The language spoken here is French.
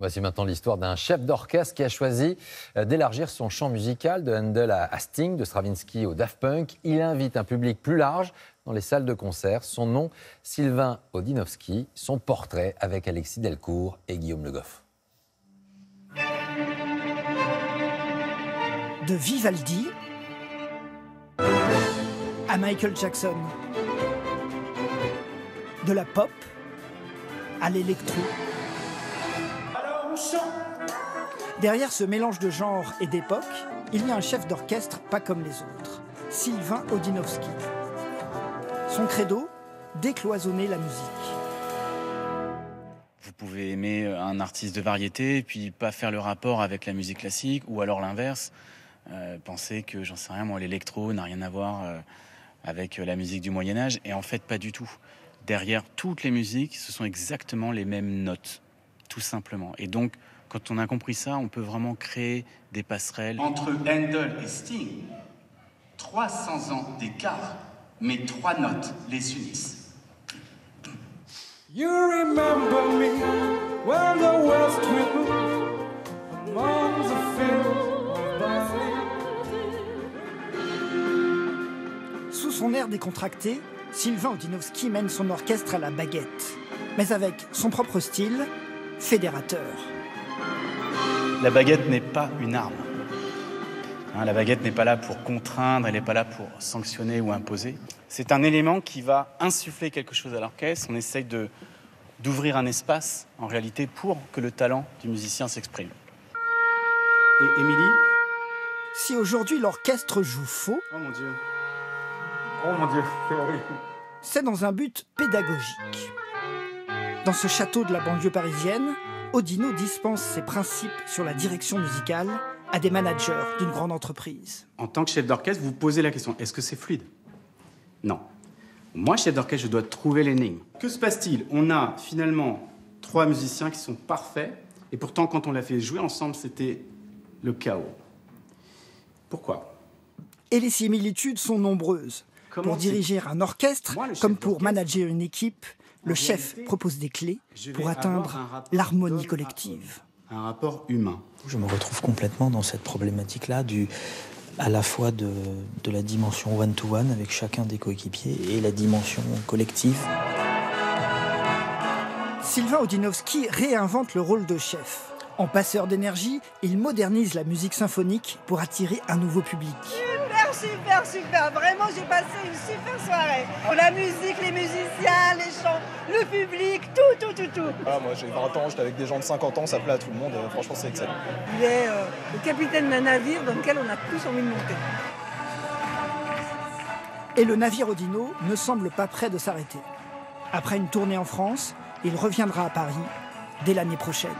Voici maintenant l'histoire d'un chef d'orchestre qui a choisi d'élargir son champ musical, de Handel à Sting, de Stravinsky au Daft Punk. Il invite un public plus large dans les salles de concert. Son nom, Sylvain Odinovski. Son portrait avec Alexis Delcourt et Guillaume Le Goff. De Vivaldi à Michael Jackson. De la pop à l'électro. Derrière ce mélange de genres et d'époques, il y a un chef d'orchestre pas comme les autres, Sylvain Odinovski. Son credo, décloisonner la musique. Vous pouvez aimer un artiste de variété et puis pas faire le rapport avec la musique classique, ou alors l'inverse, penser que, j'en sais rien moi, l'électro n'a rien à voir avec la musique du Moyen-Âge, et en fait pas du tout. Derrière toutes les musiques, ce sont exactement les mêmes notes, tout simplement. Et donc, quand on a compris ça, on peut vraiment créer des passerelles. Entre Handel et Sting, 300 ans d'écart, mais 3 notes les unissent. You remember me when the west wind among the fields of Bethlehem. Sous son air décontracté, Sylvain Odinovski mène son orchestre à la baguette, mais avec son propre style, fédérateur. La baguette n'est pas une arme. La baguette n'est pas là pour contraindre, elle n'est pas là pour sanctionner ou imposer. C'est un élément qui va insuffler quelque chose à l'orchestre. On essaye d'ouvrir un espace, en réalité, pour que le talent du musicien s'exprime. Et Émilie ? Si aujourd'hui l'orchestre joue faux, Oh mon Dieu, c'est horrible. c'est dans un but pédagogique. Dans ce château de la banlieue parisienne, Odino dispense ses principes sur la direction musicale à des managers d'une grande entreprise. En tant que chef d'orchestre, vous posez la question, est-ce que c'est fluide ? Non. Moi, chef d'orchestre, je dois trouver l'énigme. Que se passe-t-il ? On a finalement 3 musiciens qui sont parfaits, et pourtant, quand on l'a fait jouer ensemble, c'était le chaos. Pourquoi ? Et les similitudes sont nombreuses. Pour diriger un orchestre, comme pour manager une équipe, le chef propose des clés pour atteindre l'harmonie collective. Un rapport humain. Je me retrouve complètement dans cette problématique-là, à la fois de la dimension one-to-one avec chacun des coéquipiers et la dimension collective. Sylvain Odinovski réinvente le rôle de chef. En passeur d'énergie, il modernise la musique symphonique pour attirer un nouveau public. Super, vraiment j'ai passé une super soirée. La musique, les musiciens, les chants, le public, tout. Ah, moi j'ai 20 ans, j'étais avec des gens de 50 ans, ça plaît à tout le monde, franchement c'est excellent. Il est le capitaine d'un navire dans lequel on a tous envie de monter. Et le navire Odino ne semble pas prêt de s'arrêter. Après une tournée en France, il reviendra à Paris dès l'année prochaine.